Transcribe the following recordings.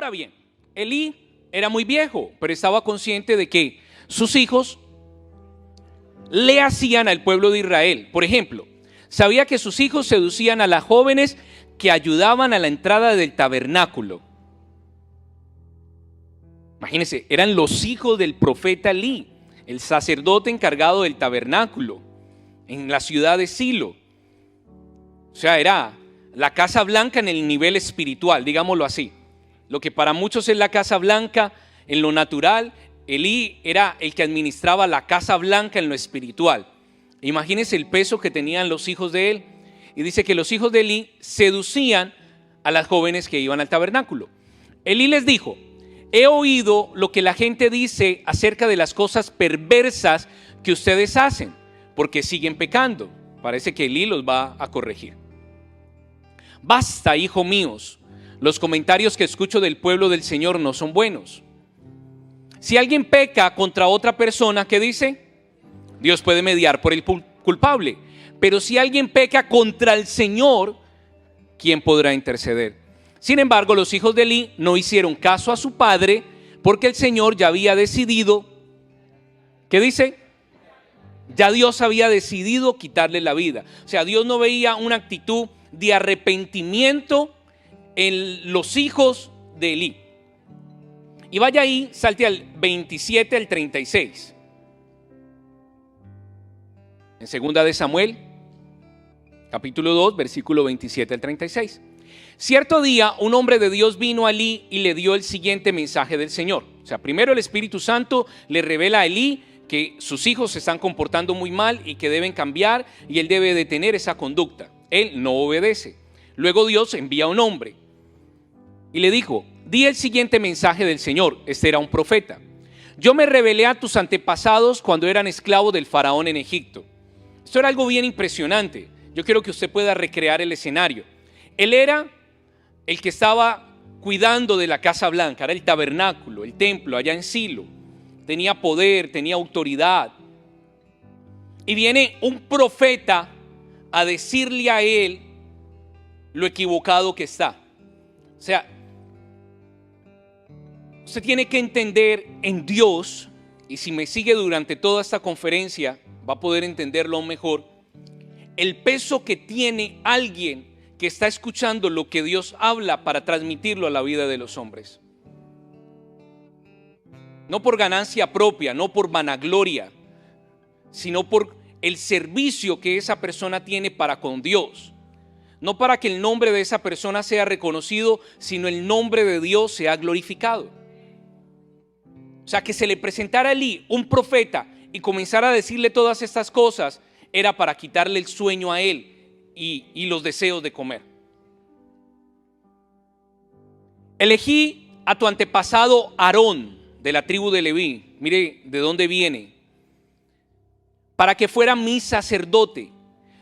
Ahora bien, Elí era muy viejo, pero estaba consciente de que sus hijos le hacían al pueblo de Israel. Por ejemplo, sabía que sus hijos seducían a las jóvenes que ayudaban a la entrada del tabernáculo. Imagínense, eran los hijos del profeta Elí, el sacerdote encargado del tabernáculo en la ciudad de Silo. O sea, era la Casa Blanca en el nivel espiritual, digámoslo así. Lo que para muchos es la Casa Blanca en lo natural, Elí era el que administraba la Casa Blanca en lo espiritual. Imagínense el peso que tenían los hijos de él. Y dice que los hijos de Elí seducían a las jóvenes que iban al tabernáculo. Elí les dijo: he oído lo que la gente dice acerca de las cosas perversas que ustedes hacen, porque siguen pecando. Parece que Elí los va a corregir. Basta, hijos míos, los comentarios que escucho del pueblo del Señor no son buenos. Si alguien peca contra otra persona, ¿qué dice? Dios puede mediar por el culpable. Pero si alguien peca contra el Señor, ¿quién podrá interceder? Sin embargo, los hijos de Elí no hicieron caso a su padre, porque el Señor ya había decidido, ¿qué dice? Ya Dios había decidido quitarle la vida. O sea, Dios no veía una actitud de arrepentimiento en los hijos de Elí. Y vaya ahí, salte al 27 al 36. En segunda de Samuel, capítulo 2, versículo 27 al 36. Cierto día, un hombre de Dios vino a Elí y le dio el siguiente mensaje del Señor. O sea, primero el Espíritu Santo le revela a Elí que sus hijos se están comportando muy mal y que deben cambiar, y él debe detener esa conducta. Él no obedece. Luego Dios envía a un hombre y le dijo: di el siguiente mensaje del Señor. Este era un profeta. Yo me revelé a tus antepasados cuando eran esclavos del faraón en Egipto. Esto era algo bien impresionante. Yo quiero que usted pueda recrear el escenario. Él era el que estaba cuidando de la Casa Blanca, era el tabernáculo, el templo allá en Silo. Tenía poder, tenía autoridad. Y viene un profeta a decirle a él lo equivocado que está. O sea, usted tiene que entender en Dios, y si me sigue durante toda esta conferencia va a poder entenderlo aún mejor, el peso que tiene alguien que está escuchando lo que Dios habla para transmitirlo a la vida de los hombres. No por ganancia propia, no por vanagloria, sino por el servicio que esa persona tiene para con Dios. No para que el nombre de esa persona sea reconocido, sino el nombre de Dios sea glorificado. O sea, que se le presentara a Elí un profeta y comenzara a decirle todas estas cosas, era para quitarle el sueño a él y los deseos de comer. Elegí a tu antepasado Aarón, de la tribu de Leví, mire de dónde viene, para que fuera mi sacerdote,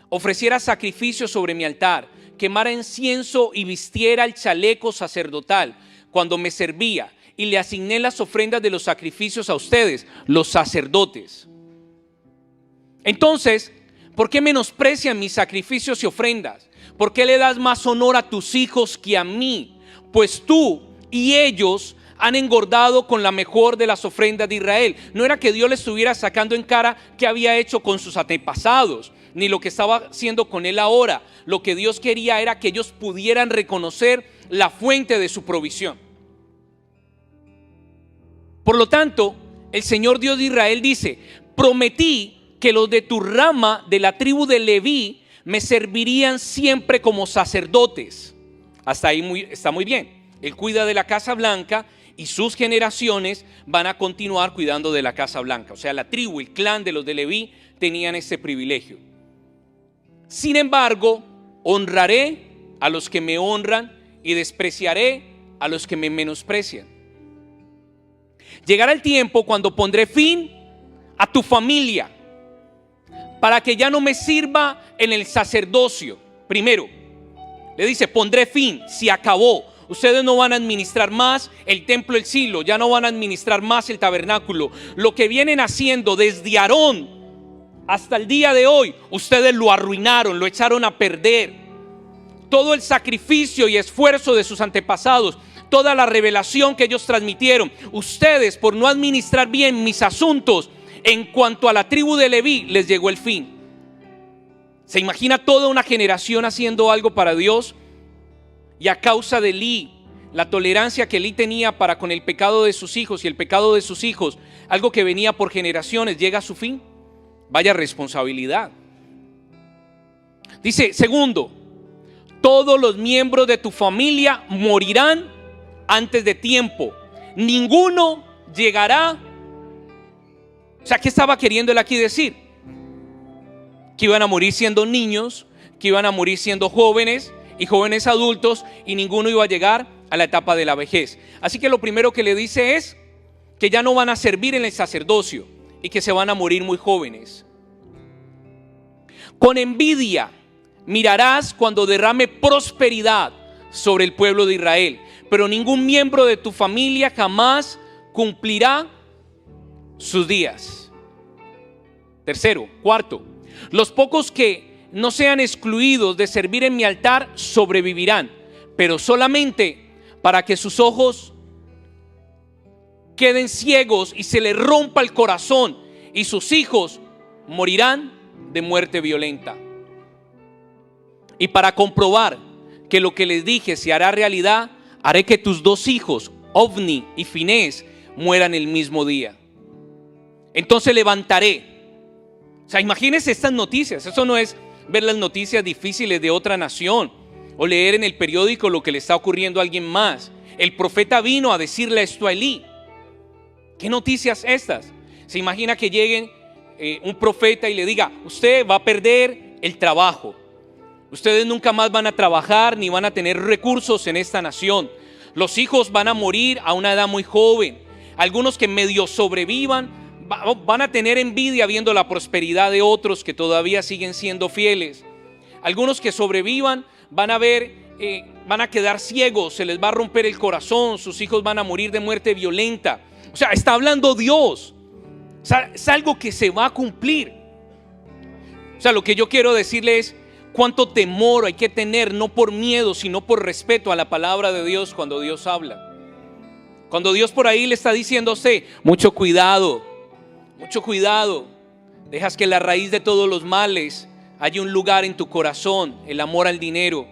ofreciera sacrificios sobre mi altar, quemara incienso y vistiera el chaleco sacerdotal cuando me servía, y le asigné las ofrendas de los sacrificios a ustedes, los sacerdotes. Entonces, ¿por qué menosprecian mis sacrificios y ofrendas? ¿Por qué le das más honor a tus hijos que a mí? Pues tú y ellos han engordado con la mejor de las ofrendas de Israel. No era que Dios le estuviera sacando en cara qué había hecho con sus antepasados, ni lo que estaba haciendo con él ahora. Lo que Dios quería era que ellos pudieran reconocer la fuente de su provisión. Por lo tanto, el Señor Dios de Israel dice: prometí que los de tu rama de la tribu de Leví me servirían siempre como sacerdotes. Hasta ahí está muy bien. Él cuida de la Casa Blanca y sus generaciones van a continuar cuidando de la Casa Blanca. O sea, la tribu, el clan de los de Leví tenían ese privilegio. Sin embargo, honraré a los que me honran y despreciaré a los que me menosprecian. Llegará el tiempo cuando pondré fin a tu familia, para que ya no me sirva en el sacerdocio. Primero, le dice: pondré fin, se acabó. Ustedes no van a administrar más el templo del Silo, ya no van a administrar más el tabernáculo. Lo que vienen haciendo desde Aarón hasta el día de hoy, ustedes lo arruinaron, lo echaron a perder. Todo el sacrificio y esfuerzo de sus antepasados, toda la revelación que ellos transmitieron. Ustedes, por no administrar bien mis asuntos, en cuanto a la tribu de Leví, les llegó el fin. ¿Se imagina toda una generación haciendo algo para Dios? Y a causa de Elí, la tolerancia que Elí tenía para con el pecado de sus hijos y el pecado de sus hijos, algo que venía por generaciones, llega a su fin. Vaya responsabilidad. Dice, segundo, todos los miembros de tu familia morirán antes de tiempo. Ninguno llegará. O sea, ¿qué estaba queriendo él aquí decir? Que iban a morir siendo niños, que iban a morir siendo jóvenes y jóvenes adultos, y ninguno iba a llegar a la etapa de la vejez. Así que lo primero que le dice es que ya no van a servir en el sacerdocio y que se van a morir muy jóvenes. Con envidia mirarás cuando derrame prosperidad sobre el pueblo de Israel, pero ningún miembro de tu familia jamás cumplirá sus días. Cuarto, los pocos que no sean excluidos de servir en mi altar sobrevivirán, pero solamente para que sus ojos queden ciegos y se les rompa el corazón, y sus hijos morirán de muerte violenta. Y para comprobar que lo que les dije se hará realidad, haré que tus dos hijos, Ofni y Finés, mueran el mismo día. Entonces levantaré. O sea, imagínense estas noticias. Eso no es ver las noticias difíciles de otra nación o leer en el periódico lo que le está ocurriendo a alguien más. El profeta vino a decirle esto a Elí. ¿Qué noticias estas? Se imagina que llegue un profeta y le diga: usted va a perder el trabajo. Ustedes nunca más van a trabajar ni van a tener recursos en esta nación. Los hijos van a morir a una edad muy joven. Algunos que medio sobrevivan van a tener envidia viendo la prosperidad de otros que todavía siguen siendo fieles. Algunos que sobrevivan van a ver, van a quedar ciegos, se les va a romper el corazón, sus hijos van a morir de muerte violenta. O sea, está hablando Dios. O sea, es algo que se va a cumplir. O sea, lo que yo quiero decirle es cuánto temor hay que tener, no por miedo, sino por respeto a la palabra de Dios cuando Dios habla. Cuando Dios por ahí le está diciendo a usted: mucho cuidado, dejas que la raíz de todos los males haya un lugar en tu corazón, el amor al dinero.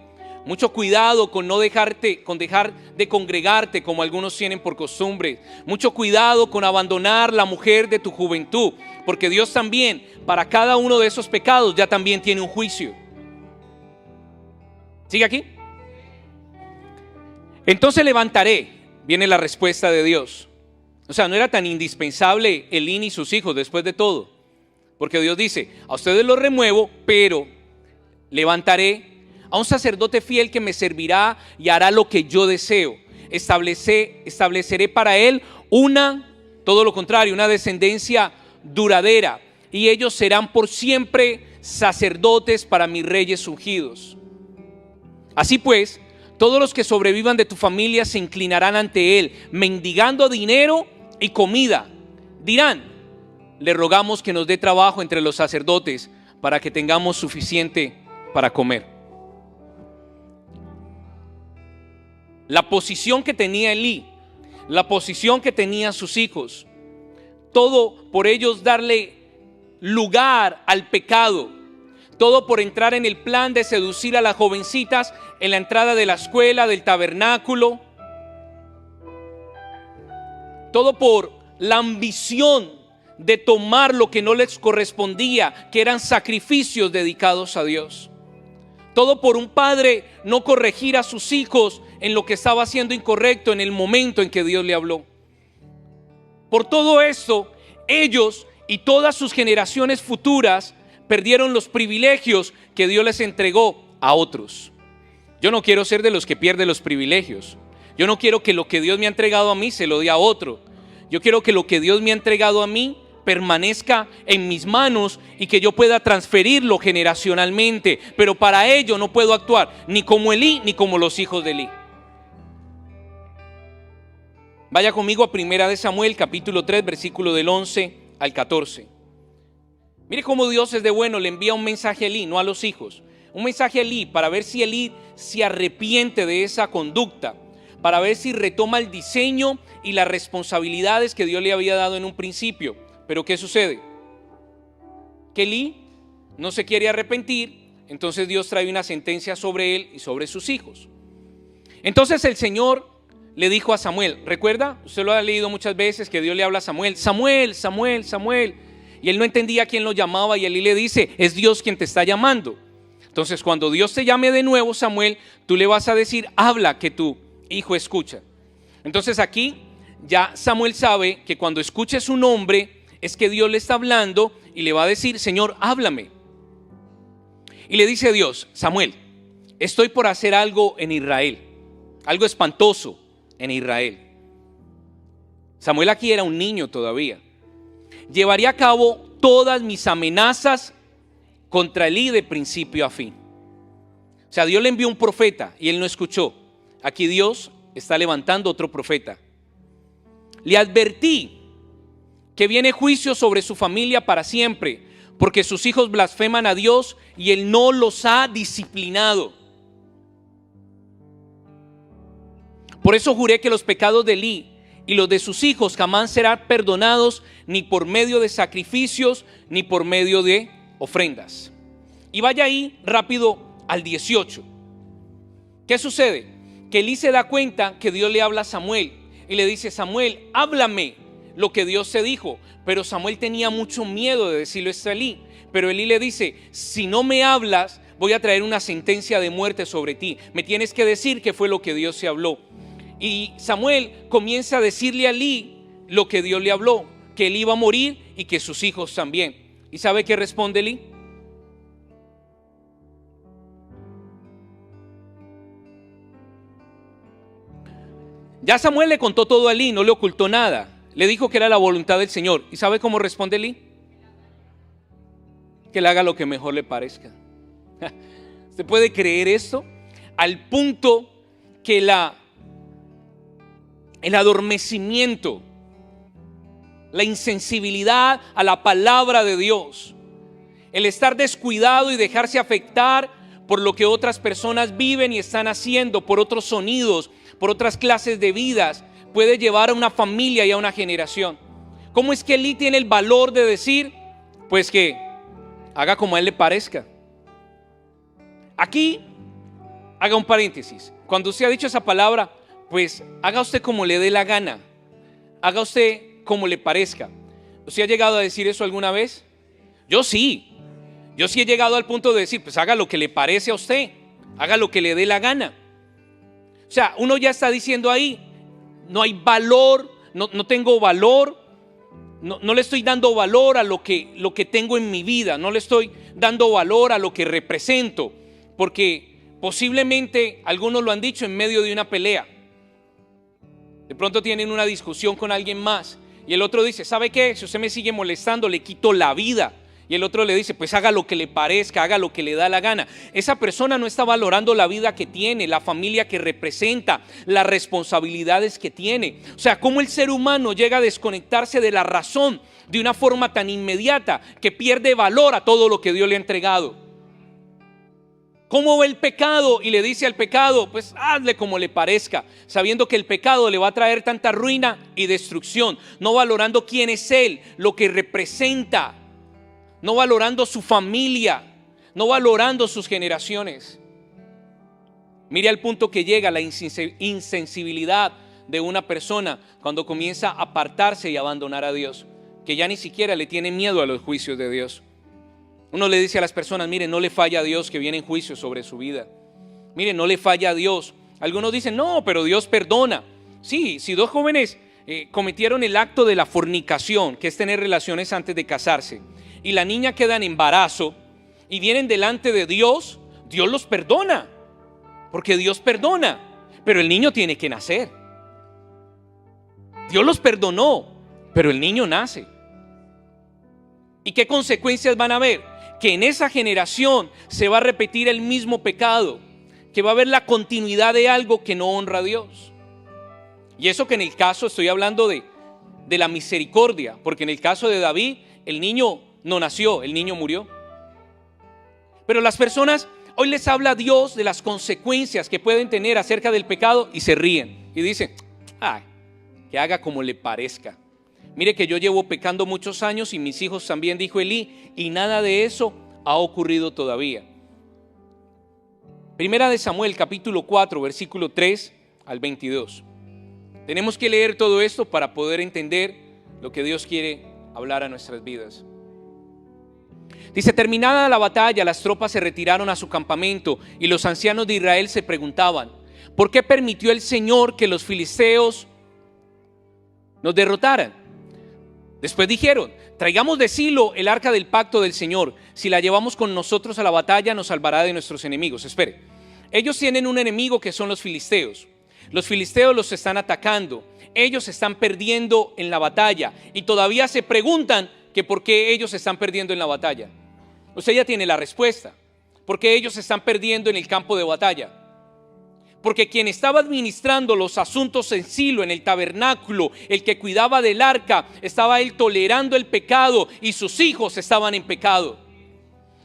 Mucho cuidado con no dejar de congregarte como algunos tienen por costumbre. Mucho cuidado con abandonar la mujer de tu juventud, porque Dios también, para cada uno de esos pecados, ya también tiene un juicio. ¿Sigue aquí? Entonces levantaré, viene la respuesta de Dios. O sea, no era tan indispensable Elí y sus hijos después de todo, porque Dios dice: a ustedes los remuevo, pero levantaré a un sacerdote fiel que me servirá y hará lo que yo deseo. Estableceré para él todo lo contrario, una descendencia duradera, y ellos serán por siempre sacerdotes para mis reyes ungidos. Así pues, todos los que sobrevivan de tu familia se inclinarán ante él, mendigando dinero y comida. Dirán: le rogamos que nos dé trabajo entre los sacerdotes para que tengamos suficiente para comer. La posición que tenía Elí, la posición que tenían sus hijos, todo por ellos darle lugar al pecado, todo por entrar en el plan de seducir a las jovencitas en la entrada de la escuela, del tabernáculo, todo por la ambición de tomar lo que no les correspondía, que eran sacrificios dedicados a Dios. Todo por un padre no corregir a sus hijos en lo que estaba haciendo incorrecto en el momento en que Dios le habló. Por todo esto, ellos y todas sus generaciones futuras perdieron los privilegios que Dios les entregó a otros. Yo no quiero ser de los que pierden los privilegios. Yo no quiero que lo que Dios me ha entregado a mí se lo dé a otro. Yo quiero que lo que Dios me ha entregado a mí permanezca en mis manos y que yo pueda transferirlo generacionalmente. Pero para ello no puedo actuar ni como Elí ni como los hijos de Elí. Vaya conmigo a 1 Samuel capítulo 3 versículo del 11 al 14. Mire cómo Dios es de bueno, le envía un mensaje a Elí, no a los hijos. Un mensaje a Elí para ver si Elí se arrepiente de esa conducta. para ver si retoma el diseño y las responsabilidades que Dios le había dado en un principio. Pero ¿qué sucede? Que Elí no se quiere arrepentir, entonces Dios trae una sentencia sobre él y sobre sus hijos. Entonces el Señor le dijo a Samuel, ¿recuerda? Usted lo ha leído muchas veces que Dios le habla a Samuel, Samuel, Samuel, Samuel. Y él no entendía quién lo llamaba y Elí le dice, es Dios quien te está llamando. Entonces cuando Dios te llame de nuevo, Samuel, tú le vas a decir, habla que tu hijo escucha. Entonces aquí ya Samuel sabe que cuando escuche su nombre es que Dios le está hablando y le va a decir, Señor, háblame. Y le dice Dios, Samuel, estoy por hacer algo en Israel, algo espantoso en Israel. Samuel aquí era un niño todavía. Llevaría a cabo todas mis amenazas contra Elí de principio a fin. O sea, Dios le envió un profeta y él no escuchó. Aquí Dios está levantando otro profeta. Le advertí que viene juicio sobre su familia para siempre, porque sus hijos blasfeman a Dios y él no los ha disciplinado. Por eso juré que los pecados de Elí y los de sus hijos jamás serán perdonados, ni por medio de sacrificios, ni por medio de ofrendas. Y vaya ahí rápido al 18. ¿Qué sucede? Que Elí se da cuenta que Dios le habla a Samuel y le dice, Samuel, háblame lo que Dios te dijo. Pero Samuel tenía mucho miedo de decirlo esto a Elí. Pero Elí le dice, si no me hablas, voy a traer una sentencia de muerte sobre ti. Me tienes que decir qué fue lo que Dios se habló. Y Samuel comienza a decirle a Elí lo que Dios le habló, que él iba a morir y que sus hijos también. ¿Y sabe qué responde Elí? Ya Samuel le contó todo a Elí, no le ocultó nada. Le dijo que era la voluntad del Señor. ¿Y sabe cómo responde Elí? Que le haga lo que mejor le parezca. ¿Usted puede creer esto? Al punto que el adormecimiento, la insensibilidad a la palabra de Dios, el estar descuidado y dejarse afectar por lo que otras personas viven y están haciendo, por otros sonidos, por otras clases de vidas, puede llevar a una familia y a una generación. ¿Cómo es que Elí tiene el valor de decir, pues que haga como a él le parezca? Aquí haga un paréntesis. Cuando usted ha dicho esa palabra, pues haga usted como le dé la gana, haga usted como le parezca. ¿Usted ha llegado a decir eso alguna vez? Yo sí he llegado al punto de decir, pues haga lo que le parece a usted, haga lo que le dé la gana. O sea, uno ya está diciendo ahí, no hay valor, no tengo valor, no le estoy dando valor a lo que tengo en mi vida, no le estoy dando valor a lo que represento, porque posiblemente algunos lo han dicho en medio de una pelea. De pronto tienen una discusión con alguien más y el otro dice, ¿sabe qué? Si usted me sigue molestando, le quito la vida. Y el otro le dice, pues haga lo que le parezca, haga lo que le da la gana. Esa persona no está valorando la vida que tiene, la familia que representa, las responsabilidades que tiene. O sea, cómo el ser humano llega a desconectarse de la razón de una forma tan inmediata que pierde valor a todo lo que Dios le ha entregado. ¿Cómo ve el pecado? Y le dice al pecado, pues hazle como le parezca, sabiendo que el pecado le va a traer tanta ruina y destrucción, no valorando quién es él, lo que representa, no valorando su familia, no valorando sus generaciones. Mire al punto que llega la insensibilidad de una persona cuando comienza a apartarse y abandonar a Dios, que ya ni siquiera le tiene miedo a los juicios de Dios. Uno le dice a las personas, miren, no le falla a Dios que viene en juicio sobre su vida. Miren, no le falla a Dios. Algunos dicen, no, pero Dios perdona. Sí, si dos jóvenes cometieron el acto de la fornicación, que es tener relaciones antes de casarse, y la niña queda en embarazo y vienen delante de Dios, Dios los perdona, porque Dios perdona, pero el niño tiene que nacer. Dios los perdonó, pero el niño nace. ¿Y qué consecuencias van a haber? Que en esa generación se va a repetir el mismo pecado, que va a haber la continuidad de algo que no honra a Dios. Y eso que en el caso, estoy hablando de la misericordia, porque en el caso de David, el niño no nació, el niño murió. Pero las personas, hoy les habla Dios de las consecuencias que pueden tener acerca del pecado y se ríen. y dice, ay, que haga como le parezca. Mire que yo llevo pecando muchos años y mis hijos también, dijo Elí, y nada de eso ha ocurrido todavía. Primera de Samuel, capítulo 4, versículo 3 al 22. Tenemos que leer todo esto para poder entender lo que Dios quiere hablar a nuestras vidas. Dice, terminada la batalla, las tropas se retiraron a su campamento y los ancianos de Israel se preguntaban, ¿por qué permitió el Señor que los filisteos nos derrotaran? Después dijeron, traigamos de Silo el arca del pacto del Señor. Si la llevamos con nosotros a la batalla, nos salvará de nuestros enemigos. Espere, ellos tienen un enemigo que son los filisteos. Los filisteos los están atacando. Ellos están perdiendo en la batalla y todavía se preguntan que por qué ellos están perdiendo en la batalla. Usted ya tiene la respuesta. Porque ellos están perdiendo en el campo de batalla. Porque quien estaba administrando los asuntos en Silo, en el tabernáculo, el que cuidaba del arca, estaba él tolerando el pecado y sus hijos estaban en pecado.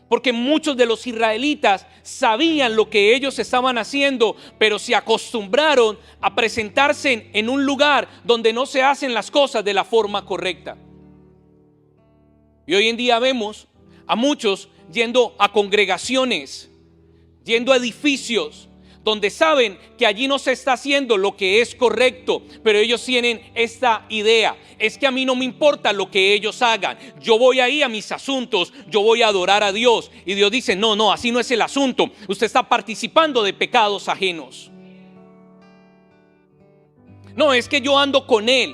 Porque muchos de los israelitas sabían lo que ellos estaban haciendo, pero se acostumbraron a presentarse en un lugar donde no se hacen las cosas de la forma correcta. Y hoy en día vemos a muchos yendo a congregaciones, yendo a edificios, donde saben que allí no se está haciendo lo que es correcto, pero ellos tienen esta idea, es que a mí no me importa lo que ellos hagan, yo voy ahí a mis asuntos, yo voy a adorar a Dios. Y Dios dice, no, así no es el asunto, usted está participando de pecados ajenos. No, es que yo ando con él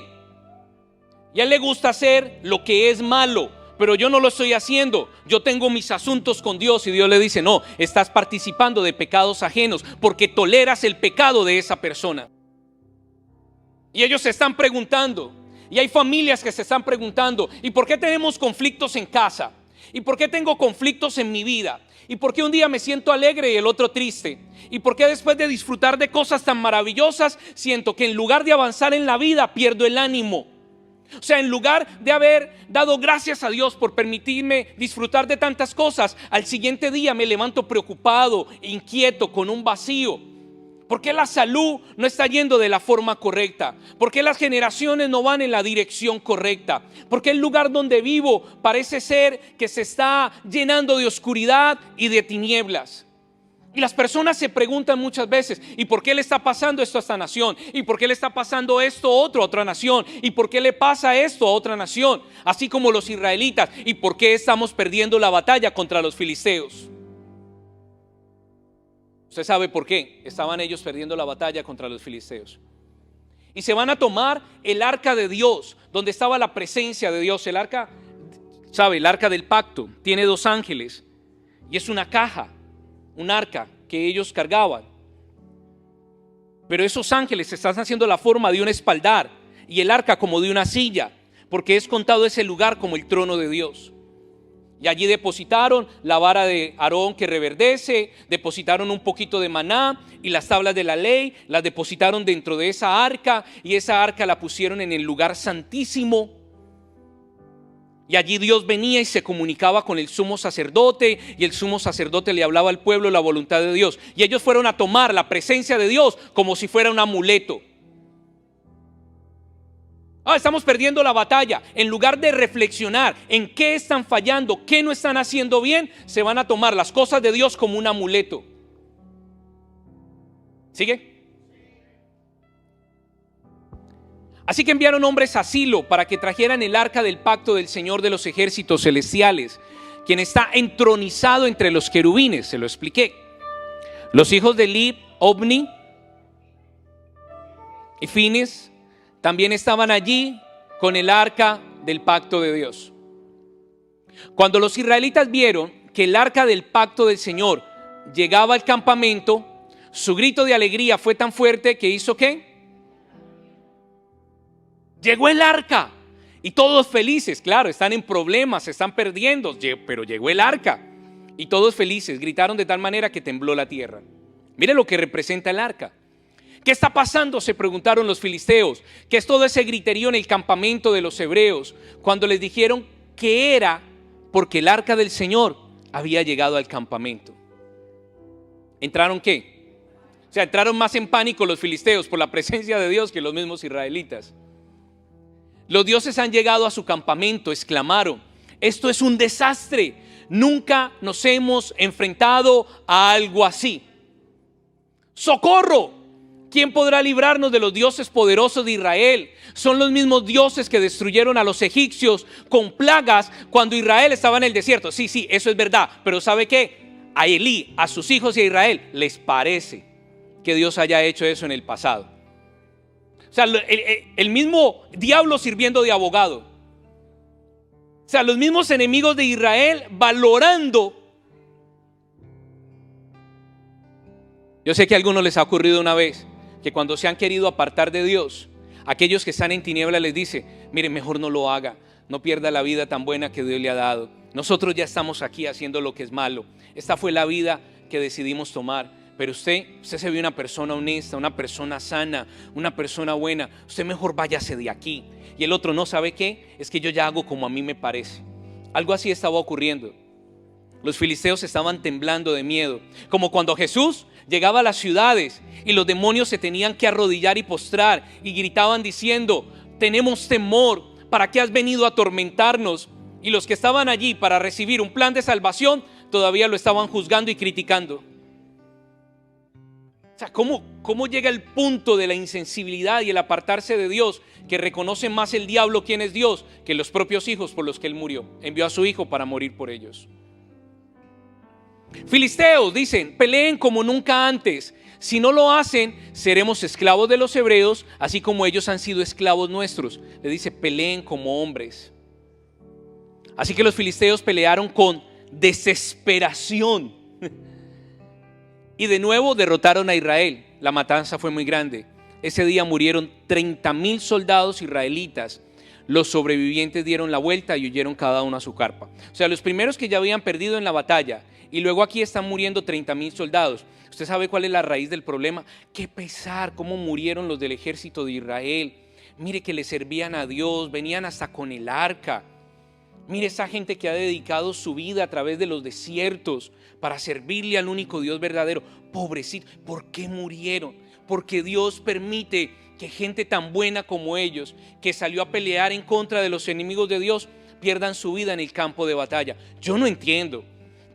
y a él le gusta hacer lo que es malo, pero yo no lo estoy haciendo, yo tengo mis asuntos con Dios. Y Dios le dice, no, estás participando de pecados ajenos porque toleras el pecado de esa persona. Y ellos se están preguntando, y hay familias que se están preguntando, ¿y por qué tenemos conflictos en casa? ¿Y por qué tengo conflictos en mi vida? ¿Y por qué un día me siento alegre y el otro triste? ¿Y por qué después de disfrutar de cosas tan maravillosas siento que en lugar de avanzar en la vida pierdo el ánimo? O sea, en lugar de haber dado gracias a Dios por permitirme disfrutar de tantas cosas, al siguiente día me levanto preocupado, inquieto, con un vacío. ¿Por qué la salud no está yendo de la forma correcta? ¿Por qué las generaciones no van en la dirección correcta? ¿Por qué el lugar donde vivo parece ser que se está llenando de oscuridad y de tinieblas? Y las personas se preguntan muchas veces, ¿y por qué le está pasando esto a esta nación? ¿Y por qué le está pasando esto a otra nación? ¿Y por qué le pasa esto a otra nación? Así como los israelitas. ¿Y por qué estamos perdiendo la batalla contra los filisteos? Usted sabe por qué estaban ellos perdiendo la batalla contra los filisteos. Y se van a tomar el arca de Dios, donde estaba la presencia de Dios. El arca, ¿sabe? El arca del pacto tiene 2 ángeles y es una caja, un arca que ellos cargaban. Pero esos ángeles están haciendo la forma de un espaldar y el arca como de una silla, porque es contado ese lugar como el trono de Dios. Y allí depositaron la vara de Aarón que reverdece, depositaron un poquito de maná y las tablas de la ley, las depositaron dentro de esa arca, y esa arca la pusieron en el lugar santísimo. Y allí Dios venía y se comunicaba con el sumo sacerdote, y el sumo sacerdote le hablaba al pueblo la voluntad de Dios. Y ellos fueron a tomar la presencia de Dios como si fuera un amuleto. Estamos perdiendo la batalla. En lugar de reflexionar en qué están fallando, qué no están haciendo bien, se van a tomar las cosas de Dios como un amuleto. ¿Sigue? Así que enviaron hombres a Silo para que trajeran el arca del pacto del Señor de los ejércitos celestiales, quien está entronizado entre los querubines. Se lo expliqué. Los hijos de Eli, Ofni y Fines también estaban allí con el arca del pacto de Dios. Cuando los israelitas vieron que el arca del pacto del Señor llegaba al campamento, su grito de alegría fue tan fuerte que hizo ¿qué? Llegó el arca y todos felices. Claro, están en problemas, se están perdiendo, pero llegó el arca y todos felices. Gritaron de tal manera que tembló la tierra. Mire lo que representa el arca. ¿Qué está pasando?, se preguntaron los filisteos. ¿Qué es todo ese griterío en el campamento de los hebreos? Cuando les dijeron que era porque el arca del Señor había llegado al campamento. ¿Entraron qué? O sea, entraron más en pánico los filisteos por la presencia de Dios que los mismos israelitas. Los dioses han llegado a su campamento, exclamaron: esto es un desastre, nunca nos hemos enfrentado a algo así. ¡Socorro! ¿Quién podrá librarnos de los dioses poderosos de Israel? Son los mismos dioses que destruyeron a los egipcios con plagas cuando Israel estaba en el desierto. Sí, eso es verdad, pero ¿sabe qué? A Elí, a sus hijos y a Israel les parece que Dios haya hecho eso en el pasado. O sea, el mismo diablo sirviendo de abogado. O sea, los mismos enemigos de Israel valorando. Yo sé que a algunos les ha ocurrido una vez que cuando se han querido apartar de Dios, aquellos que están en tinieblas les dice: mire, mejor no lo haga, no pierda la vida tan buena que Dios le ha dado. Nosotros ya estamos aquí haciendo lo que es malo. Esta fue la vida que decidimos tomar. Pero usted se ve una persona honesta, una persona sana, una persona buena. Usted mejor váyase de aquí. Y el otro: no, ¿sabe qué? Es que yo ya hago como a mí me parece. Algo así estaba ocurriendo. Los filisteos estaban temblando de miedo, como cuando Jesús llegaba a las ciudades y los demonios se tenían que arrodillar y postrar y gritaban diciendo: tenemos temor, ¿para qué has venido a atormentarnos? Y los que estaban allí para recibir un plan de salvación todavía lo estaban juzgando y criticando. O sea, ¿cómo llega el punto de la insensibilidad y el apartarse de Dios, que reconoce más el diablo quién es Dios que los propios hijos por los que él murió? Envió a su hijo para morir por ellos. Filisteos dicen: peleen como nunca antes. Si no lo hacen, seremos esclavos de los hebreos, así como ellos han sido esclavos nuestros. Le dice: peleen como hombres. Así que los filisteos pelearon con desesperación. Y de nuevo derrotaron a Israel. La matanza fue muy grande. Ese día murieron 30,000 soldados israelitas. Los sobrevivientes dieron la vuelta y huyeron cada uno a su carpa. O sea, los primeros que ya habían perdido en la batalla, y luego aquí están muriendo 30,000 soldados. ¿Usted sabe cuál es la raíz del problema? Qué pesar cómo murieron los del ejército de Israel. Mire que le servían a Dios, venían hasta con el arca. Mire esa gente que ha dedicado su vida a través de los desiertos para servirle al único Dios verdadero. Pobrecito, ¿por qué murieron? Porque Dios permite que gente tan buena como ellos, que salió a pelear en contra de los enemigos de Dios, pierdan su vida en el campo de batalla. Yo no entiendo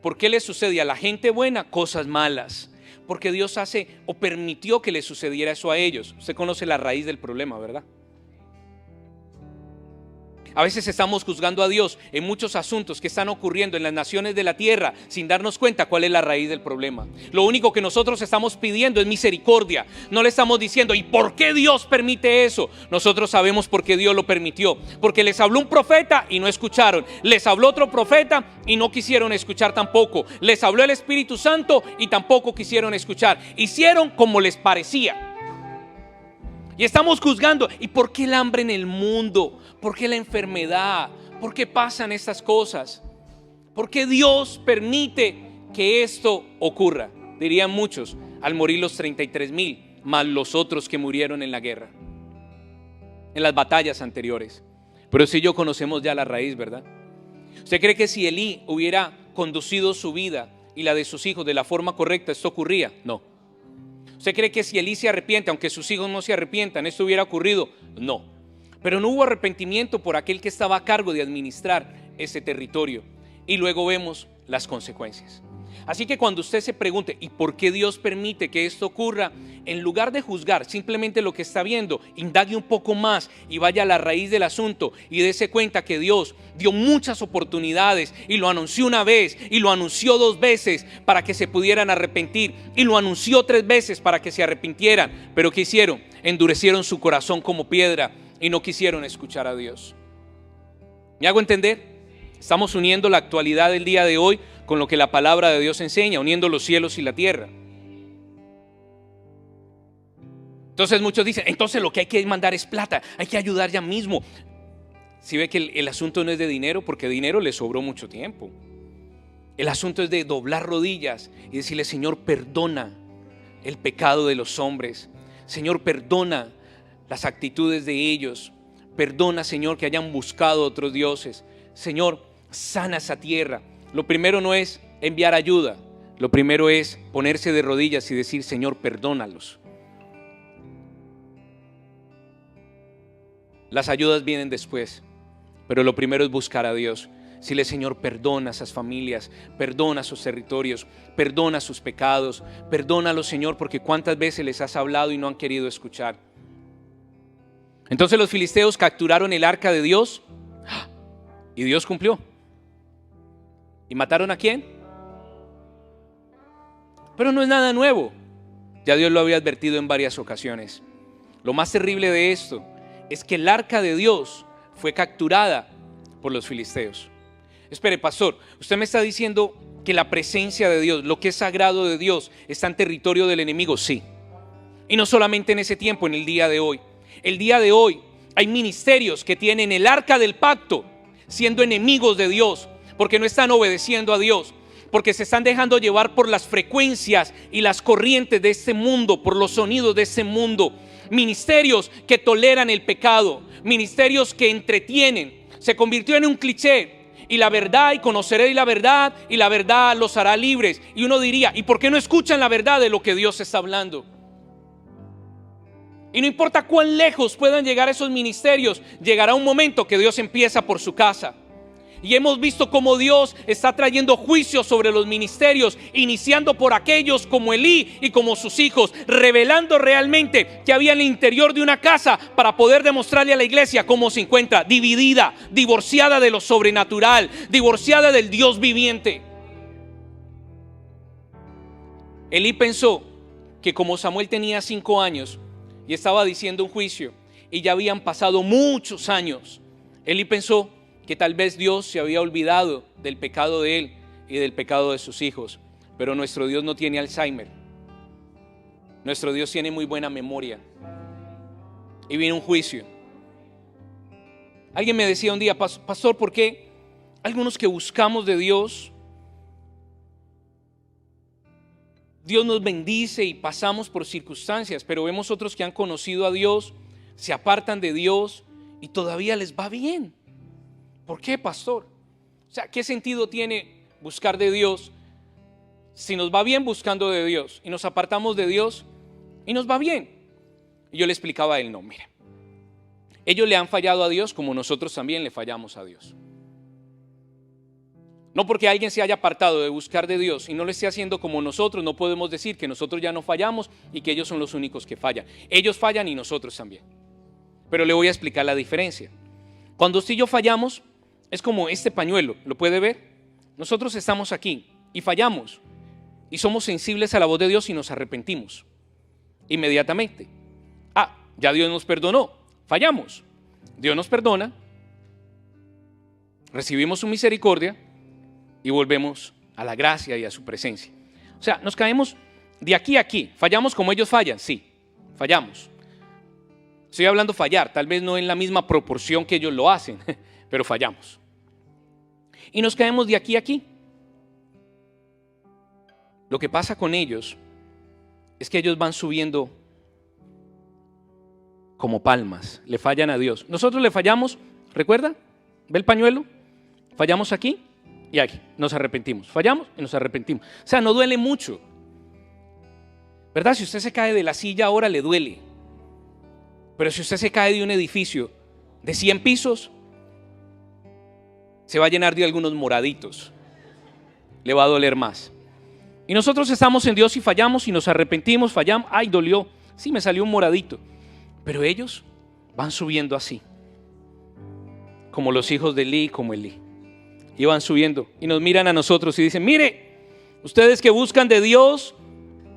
por qué le sucede a la gente buena cosas malas. Porque Dios hace o permitió que le sucediera eso a ellos. Usted conoce la raíz del problema, ¿verdad? A veces estamos juzgando a Dios en muchos asuntos que están ocurriendo en las naciones de la tierra sin darnos cuenta cuál es la raíz del problema. Lo único que nosotros estamos pidiendo es misericordia. No le estamos diciendo: ¿y por qué Dios permite eso? Nosotros sabemos por qué Dios lo permitió. Porque les habló un profeta y no escucharon. Les habló otro profeta y no quisieron escuchar tampoco. Les habló el Espíritu Santo y tampoco quisieron escuchar. Hicieron como les parecía. Y estamos juzgando. ¿Y por qué el hambre en el mundo? ¿Por qué la enfermedad? ¿Por qué pasan estas cosas? ¿Por qué Dios permite que esto ocurra? Dirían muchos, al morir los 33,000, más los otros que murieron en la guerra, en las batallas anteriores. Pero si yo conocemos ya la raíz, ¿verdad? ¿Usted cree que si Elí hubiera conducido su vida y la de sus hijos de la forma correcta, esto ocurría? No. ¿Usted cree que si Elí se arrepiente, aunque sus hijos no se arrepientan, esto hubiera ocurrido? No. Pero no hubo arrepentimiento por aquel que estaba a cargo de administrar ese territorio. Y luego vemos las consecuencias. Así que cuando usted se pregunte: ¿y por qué Dios permite que esto ocurra? En lugar de juzgar simplemente lo que está viendo, indague un poco más y vaya a la raíz del asunto y dése cuenta que Dios dio muchas oportunidades y lo anunció una vez y lo anunció 2 veces para que se pudieran arrepentir y lo anunció 3 veces para que se arrepintieran. Pero ¿qué hicieron? Endurecieron su corazón como piedra y no quisieron escuchar a Dios. ¿Me hago entender? Estamos uniendo la actualidad del día de hoy con lo que la palabra de Dios enseña, uniendo los cielos y la tierra. Entonces muchos dicen: entonces lo que hay que mandar es plata, hay que ayudar ya mismo. Si ve que el asunto no es de dinero, porque dinero le sobró mucho tiempo. El asunto es de doblar rodillas y decirle: Señor, perdona el pecado de los hombres. Señor, perdona las actitudes de ellos. Perdona, Señor, que hayan buscado otros dioses. Señor, sana esa tierra. Lo primero no es enviar ayuda. Lo primero es ponerse de rodillas y decir: Señor, perdónalos. Las ayudas vienen después, pero lo primero es buscar a Dios. Dile: Señor, perdona a esas familias, perdona a sus territorios, perdona sus pecados, perdónalos, Señor, porque cuántas veces les has hablado y no han querido escuchar. Entonces los filisteos capturaron el arca de Dios y Dios cumplió. ¿Y mataron a quién? Pero no es nada nuevo. Ya Dios lo había advertido en varias ocasiones. Lo más terrible de esto es que el arca de Dios fue capturada por los filisteos. Espere, pastor, usted me está diciendo que la presencia de Dios, lo que es sagrado de Dios, está en territorio del enemigo. Sí. Y no solamente en ese tiempo, en el día de hoy. El día de hoy hay ministerios que tienen el arca del pacto siendo enemigos de Dios, porque no están obedeciendo a Dios, porque se están dejando llevar por las frecuencias y las corrientes de este mundo, por los sonidos de este mundo. Ministerios que toleran el pecado, ministerios que entretienen. Se convirtió en un cliché. Y la verdad, y conoceréis la verdad, y la verdad los hará libres. Y uno diría: ¿y por qué no escuchan la verdad de lo que Dios está hablando? Y no importa cuán lejos puedan llegar esos ministerios, llegará un momento que Dios empieza por su casa. Y hemos visto cómo Dios está trayendo juicio sobre los ministerios, iniciando por aquellos como Elí y como sus hijos, revelando realmente que había en el interior de una casa para poder demostrarle a la iglesia cómo se encuentra dividida, divorciada de lo sobrenatural, divorciada del Dios viviente. Elí pensó que como Samuel tenía 5 años y estaba diciendo un juicio y ya habían pasado muchos años, Elí pensó que tal vez Dios se había olvidado del pecado de él y del pecado de sus hijos. Pero nuestro Dios no tiene Alzheimer. Nuestro Dios tiene muy buena memoria. Y viene un juicio. Alguien me decía un día: pastor, ¿por qué algunos que buscamos de Dios, Dios nos bendice y pasamos por circunstancias, pero vemos otros que han conocido a Dios, se apartan de Dios y todavía les va bien? ¿Por qué, pastor? O sea, ¿qué sentido tiene buscar de Dios si nos va bien buscando de Dios y nos apartamos de Dios y nos va bien? Y yo le explicaba a él: no, mire, ellos le han fallado a Dios como nosotros también le fallamos a Dios. No porque alguien se haya apartado de buscar de Dios y no lo esté haciendo como nosotros, no podemos decir que nosotros ya no fallamos y que ellos son los únicos que fallan. Ellos fallan y nosotros también. Pero le voy a explicar la diferencia. Cuando usted y yo fallamos, es como este pañuelo, ¿lo puede ver? Nosotros estamos aquí y fallamos y somos sensibles a la voz de Dios y nos arrepentimos inmediatamente. Ya Dios nos perdonó, fallamos, Dios nos perdona, recibimos su misericordia y volvemos a la gracia y a su presencia. O sea, nos caemos de aquí a aquí. ¿Fallamos como ellos fallan? Sí, fallamos. Estoy hablando fallar, tal vez no en la misma proporción que ellos lo hacen, pero fallamos. Y nos caemos de aquí a aquí. Lo que pasa con ellos es que ellos van subiendo como palmas, le fallan a Dios. Nosotros le fallamos, ¿recuerda? ¿Ve el pañuelo? Fallamos aquí y aquí, nos arrepentimos. Fallamos y nos arrepentimos. O sea, no duele mucho, ¿verdad? Si usted se cae de la silla ahora le duele. Pero si usted se cae de un edificio de 100 pisos, se va a llenar de algunos moraditos. Le va a doler más. Y nosotros estamos en Dios y fallamos y nos arrepentimos, fallamos. Ay, dolió. Sí, me salió un moradito. Pero ellos van subiendo así. Como los hijos de Elí, como Elí. Y van subiendo y nos miran a nosotros y dicen: mire, ustedes que buscan de Dios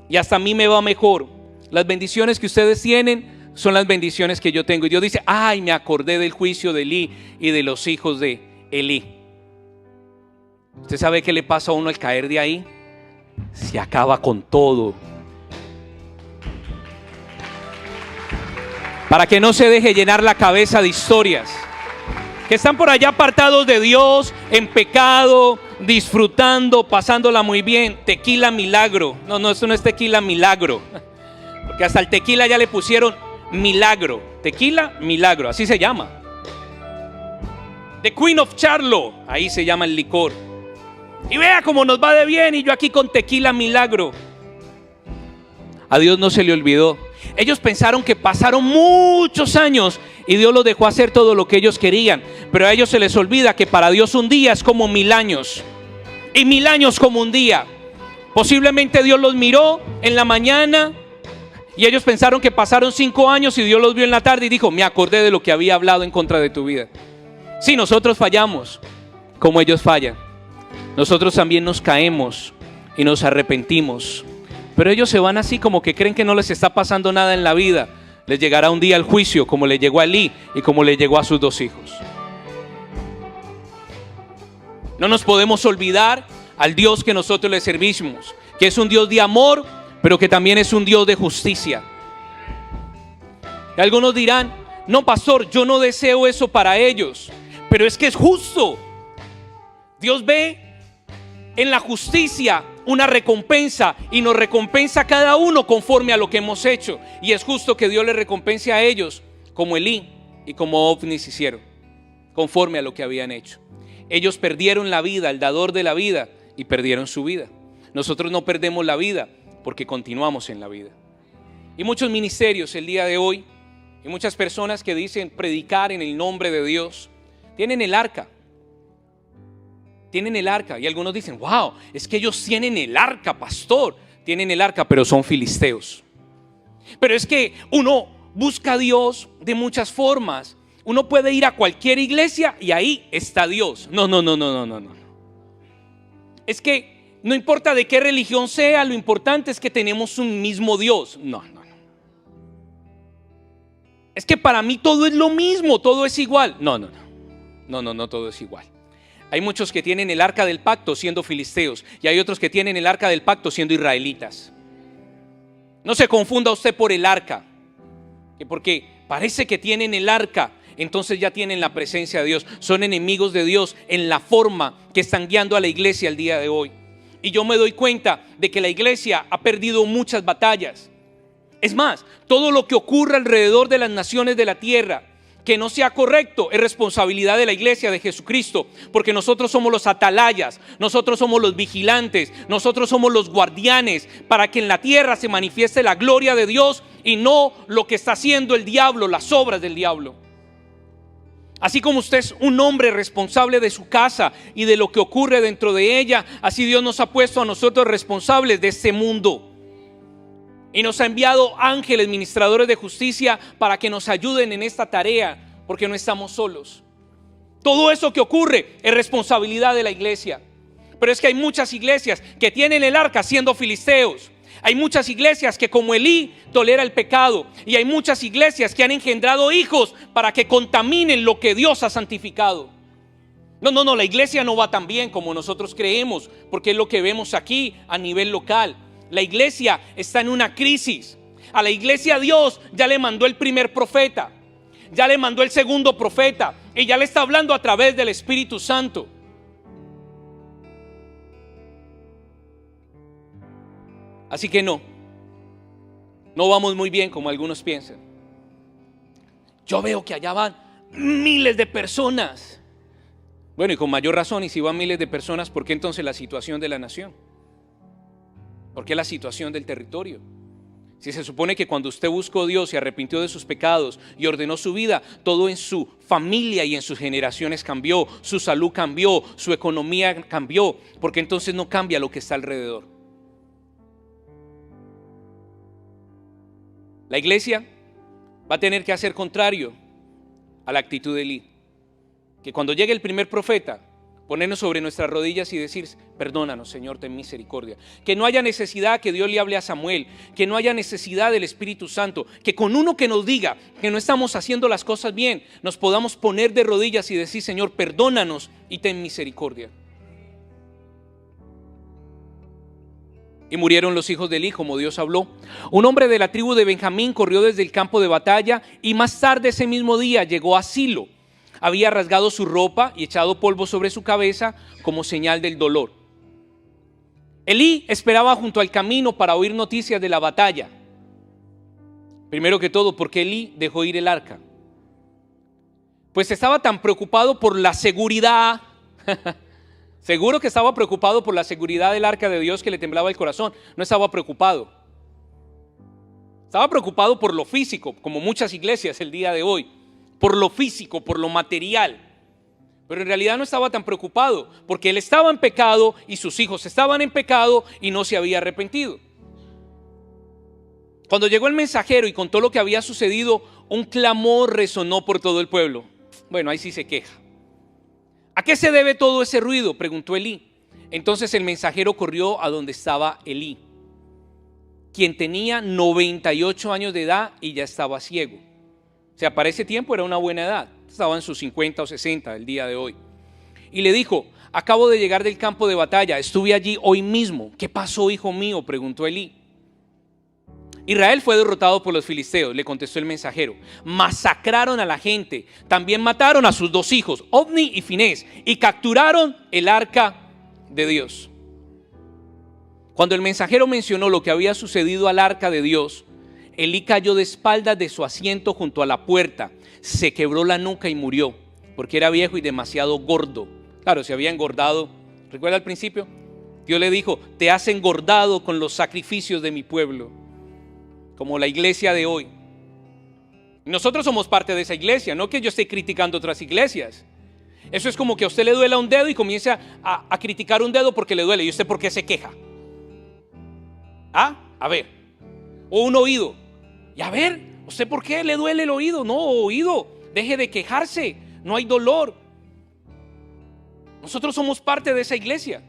y hasta a mí me va mejor. Las bendiciones que ustedes tienen son las bendiciones que yo tengo. Y Dios dice: ay, me acordé del juicio de Elí y de los hijos de Elí. ¿Usted sabe qué le pasa a uno al caer de ahí? Se acaba con todo. Para que no se deje llenar la cabeza de historias que están por allá apartados de Dios, en pecado, disfrutando, pasándola muy bien. Tequila milagro. No, esto no es tequila milagro, porque hasta el tequila ya le pusieron milagro. Tequila milagro, así se llama. The Queen of Charlo, ahí se llama el licor. Y vea cómo nos va de bien y yo aquí con tequila milagro. A Dios no se le olvidó. Ellos pensaron que pasaron muchos años y Dios los dejó hacer todo lo que ellos querían. Pero a ellos se les olvida que para Dios un día es como 1000 años. Y 1000 años como un día. Posiblemente Dios los miró en la mañana y ellos pensaron que pasaron 5 años y Dios los vio en la tarde y dijo: me acordé de lo que había hablado en contra de tu vida. Sí, nosotros fallamos como ellos fallan. Nosotros también nos caemos y nos arrepentimos. Pero ellos se van así como que creen que no les está pasando nada en la vida. Les llegará un día el juicio, como le llegó a Elí y como le llegó a sus 2 hijos. No nos podemos olvidar al Dios que nosotros le servimos, que es un Dios de amor, pero que también es un Dios de justicia. Y algunos dirán: no, pastor, yo no deseo eso para ellos, pero es que es justo. Dios ve en la justicia una recompensa y nos recompensa a cada uno conforme a lo que hemos hecho. Y es justo que Dios le recompense a ellos como Elí y como Ofnis hicieron, conforme a lo que habían hecho. Ellos perdieron la vida, el dador de la vida, y perdieron su vida. Nosotros no perdemos la vida porque continuamos en la vida. Y muchos ministerios el día de hoy y muchas personas que dicen predicar en el nombre de Dios tienen el arca. Tienen el arca y algunos dicen: wow, es que ellos tienen el arca, pastor. Tienen el arca, pero son filisteos. Pero es que uno busca a Dios de muchas formas. Uno puede ir a cualquier iglesia y ahí está Dios. No. Es que no importa de qué religión sea, lo importante es que tenemos un mismo Dios. No. Es que para mí todo es lo mismo, todo es igual. No, todo es igual. Hay muchos que tienen el arca del pacto siendo filisteos y hay otros que tienen el arca del pacto siendo israelitas. No se confunda usted por el arca, que porque parece que tienen el arca, entonces ya tienen la presencia de Dios. Son enemigos de Dios en la forma que están guiando a la iglesia el día de hoy. Y yo me doy cuenta de que la iglesia ha perdido muchas batallas. Es más, todo lo que ocurre alrededor de las naciones de la tierra que no sea correcto es responsabilidad de la iglesia de Jesucristo, porque nosotros somos los atalayas, nosotros somos los vigilantes, nosotros somos los guardianes para que en la tierra se manifieste la gloria de Dios y no lo que está haciendo el diablo, las obras del diablo. Así como usted es un hombre responsable de su casa y de lo que ocurre dentro de ella, así Dios nos ha puesto a nosotros responsables de este mundo. Y nos ha enviado ángeles ministradores de justicia para que nos ayuden en esta tarea, porque no estamos solos. Todo eso que ocurre es responsabilidad de la iglesia. Pero es que hay muchas iglesias que tienen el arca siendo filisteos. Hay muchas iglesias que como Elí tolera el pecado. Y hay muchas iglesias que han engendrado hijos para que contaminen lo que Dios ha santificado. No, la iglesia no va tan bien como nosotros creemos, porque es lo que vemos aquí a nivel local. La iglesia está en una crisis. A la iglesia Dios ya le mandó el primer profeta, ya le mandó el segundo profeta y ya le está hablando a través del Espíritu Santo. Así que no vamos muy bien como algunos piensan. Yo veo que allá van miles de personas. Bueno, y con mayor razón, y si van miles de personas, ¿por qué entonces la situación de la nación? ¿Por qué la situación del territorio? Si se supone que cuando usted buscó a Dios y arrepintió de sus pecados y ordenó su vida, todo en su familia y en sus generaciones cambió, su salud cambió, su economía cambió, ¿por qué entonces no cambia lo que está alrededor? La iglesia va a tener que hacer contrario a la actitud de Elí, que cuando llegue el primer profeta, ponernos sobre nuestras rodillas y decir: perdónanos, Señor, ten misericordia. Que no haya necesidad que Dios le hable a Samuel, que no haya necesidad del Espíritu Santo, que con uno que nos diga que no estamos haciendo las cosas bien, nos podamos poner de rodillas y decir: Señor, perdónanos y ten misericordia. Y murieron los hijos de Elí como Dios habló. Un hombre de la tribu de Benjamín corrió desde el campo de batalla y más tarde ese mismo día llegó a Silo. Había rasgado su ropa y echado polvo sobre su cabeza como señal del dolor. Elí esperaba junto al camino para oír noticias de la batalla. Primero que todo, ¿por qué Elí dejó ir el arca? Pues estaba tan preocupado por la seguridad, Seguro que estaba preocupado por la seguridad del arca de Dios, que le temblaba el corazón. No estaba preocupado. Estaba preocupado por lo físico, como muchas iglesias el día de hoy. Por lo físico, por lo material. Pero en realidad no estaba tan preocupado, porque él estaba en pecado y sus hijos estaban en pecado y no se había arrepentido. Cuando llegó el mensajero y contó lo que había sucedido, un clamor resonó por todo el pueblo. Bueno, ahí sí se queja. ¿A qué se debe todo ese ruido?, preguntó Elí. Entonces el mensajero corrió a donde estaba Elí, quien tenía 98 años de edad y ya estaba ciego. O sea, para ese tiempo era una buena edad. Estaba en sus 50 o 60 el día de hoy. Y le dijo: acabo de llegar del campo de batalla, estuve allí hoy mismo. ¿Qué pasó, hijo mío?, preguntó Elí. Israel fue derrotado por los filisteos, le contestó el mensajero. Masacraron a la gente, también mataron a sus 2 hijos, Ofni y Finés, y capturaron el arca de Dios. Cuando el mensajero mencionó lo que había sucedido al arca de Dios, Elí cayó de espaldas de su asiento junto a la puerta, se quebró la nuca y murió, porque era viejo y demasiado gordo. Claro, se había engordado. ¿Recuerda al principio? Dios le dijo: te has engordado con los sacrificios de mi pueblo. Como la iglesia de hoy. Nosotros somos parte de esa iglesia, no que yo esté criticando otras iglesias. Eso es como que a usted le duela un dedo y comienza a criticar un dedo porque le duele. ¿Y usted por qué se queja? A ver. O un oído. Y a ver, ¿usted por qué le duele el oído? No, oído, deje de quejarse. No hay dolor. Nosotros somos parte de esa iglesia.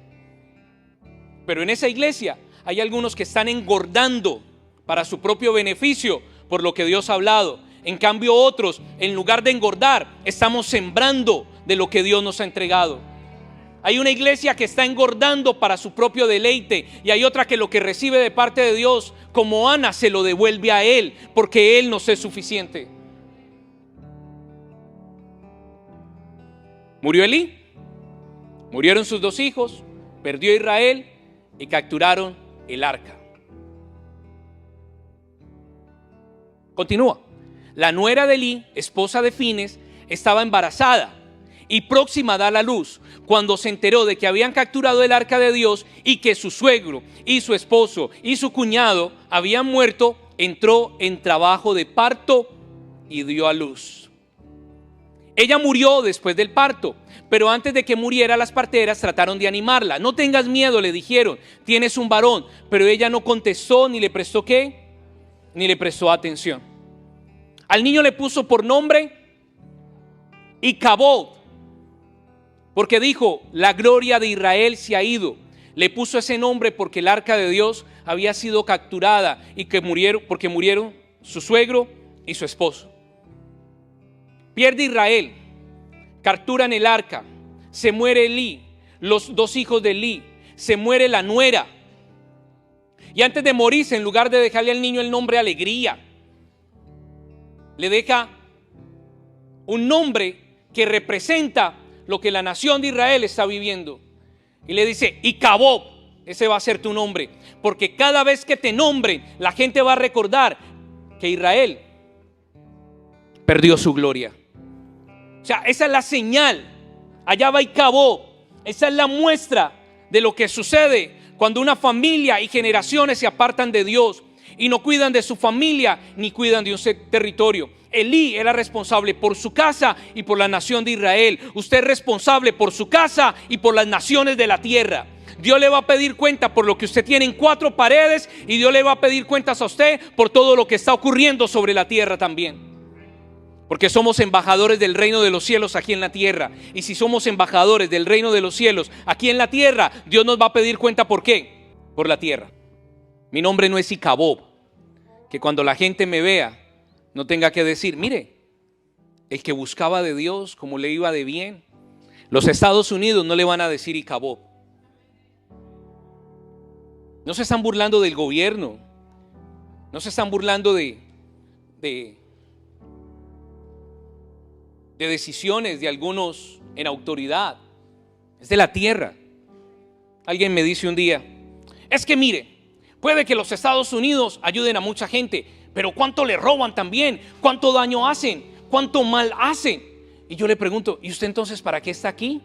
Pero en esa iglesia hay algunos que están engordando para su propio beneficio por lo que Dios ha hablado. En cambio otros, en lugar de engordar, estamos sembrando de lo que Dios nos ha entregado. Hay una iglesia que está engordando para su propio deleite, y hay otra que lo que recibe de parte de Dios, como Ana, se lo devuelve a Él, porque Él nos es suficiente. Murió Elí, murieron sus 2 hijos, perdió Israel y capturaron el arca. Continúa. La nuera de Elí, esposa de Fines, estaba embarazada y próxima a dar a luz, cuando se enteró de que habían capturado el arca de Dios y que su suegro y su esposo y su cuñado habían muerto. Entró en trabajo de parto y dio a luz. Ella murió después del parto, pero antes de que muriera, las parteras trataron de animarla. No tengas miedo, le dijeron, tienes un varón. Pero ella no contestó ni le prestó ¿qué? Ni le prestó atención. Al niño le puso por nombre Icabod, porque dijo: la gloria de Israel se ha ido. Le puso ese nombre porque el arca de Dios había sido capturada y porque murieron su suegro y su esposo. Pierde Israel, capturan el arca, se muere Elí, los 2 hijos de Elí, se muere la nuera. Y antes de morirse, en lugar de dejarle al niño el nombre Alegría, le deja un nombre que representa lo que la nación de Israel está viviendo. Y le dice: Icabod, ese va a ser tu nombre, porque cada vez que te nombren, la gente va a recordar que Israel perdió su gloria. O sea, esa es la señal. Allá va Icabod. Esa es la muestra de lo que sucede cuando una familia y generaciones se apartan de Dios y no cuidan de su familia ni cuidan de un territorio. Elí era responsable por su casa y por la nación de Israel. Usted es responsable por su casa y por las naciones de la tierra. Dios le va a pedir cuenta por lo que usted tiene en 4 paredes, y Dios le va a pedir cuentas a usted por todo lo que está ocurriendo sobre la tierra también. Porque somos embajadores del reino de los cielos aquí en la tierra. Y si somos embajadores del reino de los cielos aquí en la tierra, Dios nos va a pedir cuenta. ¿Por qué? Por la tierra. Mi nombre no es Icabod, que cuando la gente me vea no tenga que decir: mire, el que buscaba de Dios, como le iba de bien. Los Estados Unidos no le van a decir Icabod. No se están burlando del gobierno, no se están burlando de decisiones de algunos en autoridad. Es de la tierra. Alguien me dice un día: es que mire, puede que los Estados Unidos ayuden a mucha gente, pero ¿cuánto le roban también? ¿Cuánto daño hacen? ¿Cuánto mal hacen? Y yo le pregunto: ¿y usted entonces para qué está aquí?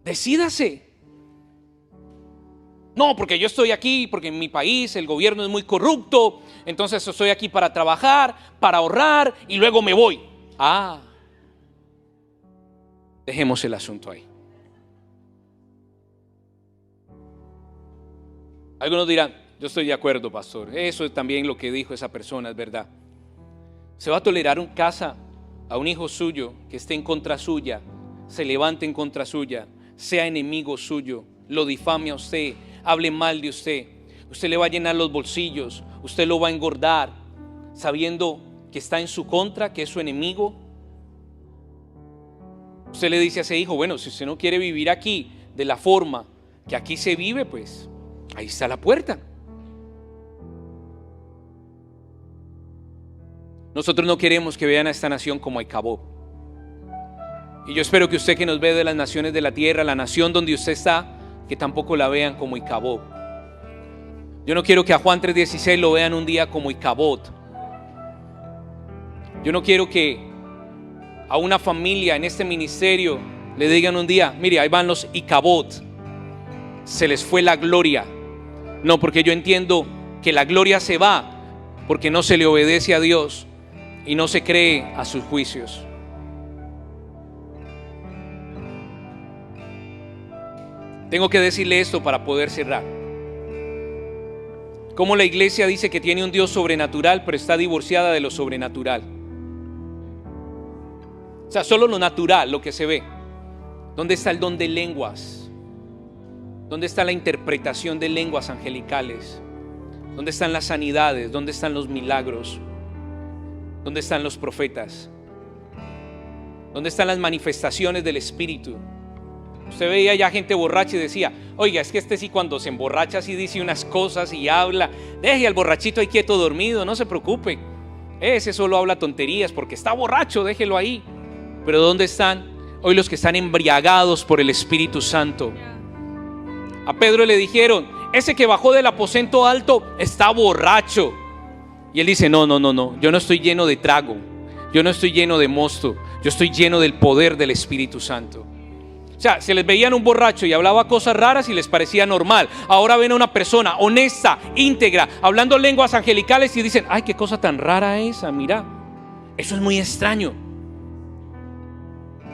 Decídase. No, porque yo estoy aquí, porque en mi país el gobierno es muy corrupto, entonces estoy aquí para trabajar, para ahorrar y luego me voy. Dejemos el asunto ahí. Algunos dirán, yo estoy de acuerdo, pastor, eso es también lo que dijo esa persona, es verdad. ¿Se va a tolerar en casa a un hijo suyo que esté en contra suya, se levante en contra suya, sea enemigo suyo, lo difame a usted, hable mal de usted? Usted le va a llenar los bolsillos, usted lo va a engordar, sabiendo que está en su contra, que es su enemigo. Usted le dice a ese hijo, bueno, si usted no quiere vivir aquí de la forma que aquí se vive, pues ahí está la puerta. Nosotros no queremos que vean a esta nación como Icabod. Y yo espero que usted que nos ve de las naciones de la tierra, la nación donde usted está, que tampoco la vean como Icabod. Yo no quiero que a Juan 3:16 lo vean un día como Icabod. Yo no quiero que a una familia en este ministerio le digan un día, mire, ahí van los Icabod, se les fue la gloria. No, porque yo entiendo que la gloria se va porque no se le obedece a Dios y no se cree a sus juicios. Tengo que decirle esto para poder cerrar. Como la iglesia dice que tiene un Dios sobrenatural, pero está divorciada de lo sobrenatural. O sea, solo lo natural, lo que se ve. ¿Dónde está el don de lenguas? ¿Dónde está la interpretación de lenguas angelicales? ¿Dónde están las sanidades? ¿Dónde están los milagros? ¿Dónde están los profetas? ¿Dónde están las manifestaciones del Espíritu? Usted veía ya gente borracha y decía, oiga, es que este sí cuando se emborracha sí dice unas cosas y habla. Deje al borrachito ahí quieto dormido, no se preocupe. Ese solo habla tonterías porque está borracho, déjelo ahí. Pero ¿dónde están hoy los que están embriagados por el Espíritu Santo? A Pedro le dijeron, ese que bajó del aposento alto está borracho. Y él dice, no, yo no estoy lleno de trago, yo no estoy lleno de mosto, yo estoy lleno del poder del Espíritu Santo. O sea, se les veían un borracho y hablaba cosas raras y les parecía normal. Ahora ven a una persona honesta, íntegra, hablando lenguas angelicales y dicen, ay, qué cosa tan rara esa, mira, eso es muy extraño.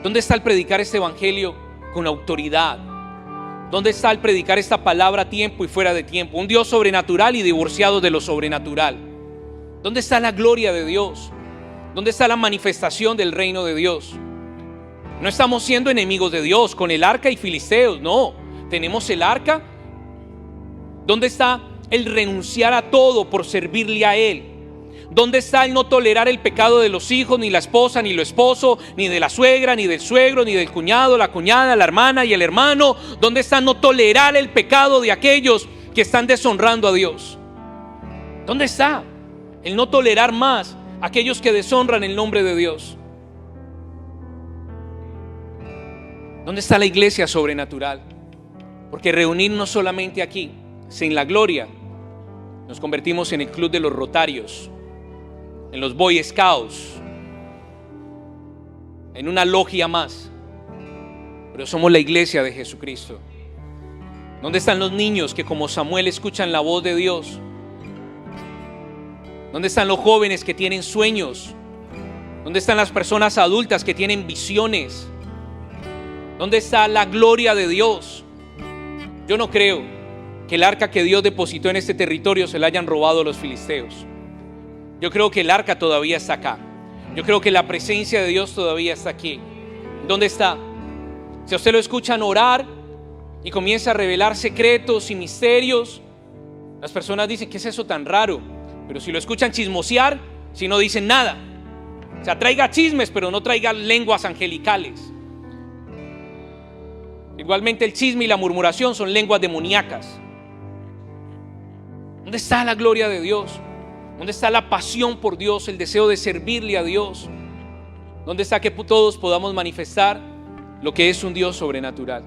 ¿Dónde está el predicar este evangelio con autoridad? ¿Dónde está el predicar esta palabra a tiempo y fuera de tiempo? Un Dios sobrenatural y divorciado de lo sobrenatural. ¿Dónde está la gloria de Dios? ¿Dónde está la manifestación del reino de Dios? No estamos siendo enemigos de Dios con el arca y filisteos, no. Tenemos el arca. ¿Dónde está el renunciar a todo por servirle a Él? ¿Dónde está el no tolerar el pecado de los hijos, ni la esposa, ni el esposo, ni de la suegra, ni del suegro, ni del cuñado, la cuñada, la hermana y el hermano? ¿Dónde está no tolerar el pecado de aquellos que están deshonrando a Dios? ¿Dónde está el no tolerar más a aquellos que deshonran el nombre de Dios? ¿Dónde está la iglesia sobrenatural? Porque reunirnos solamente aquí, sin la gloria, nos convertimos en el club de los rotarios, en los Boy Scouts, en una logia más. Pero somos la iglesia de Jesucristo. ¿Dónde están los niños que como Samuel escuchan la voz de Dios? ¿Dónde están los jóvenes que tienen sueños? ¿Dónde están las personas adultas que tienen visiones? ¿Dónde está la gloria de Dios? Yo no creo que el arca que Dios depositó en este territorio se la hayan robado los filisteos. Yo creo que el arca todavía está acá. Yo creo que la presencia de Dios todavía está aquí. ¿Dónde está? Si a usted lo escuchan orar y comienza a revelar secretos y misterios, las personas dicen, ¿qué es eso tan raro? Pero si lo escuchan chismosear, si no dicen nada. O sea, traiga chismes, pero no traiga lenguas angelicales. Igualmente el chisme y la murmuración son lenguas demoníacas. ¿Dónde está la gloria de Dios? ¿Dónde está la pasión por Dios, el deseo de servirle a Dios? ¿Dónde está que todos podamos manifestar lo que es un Dios sobrenatural?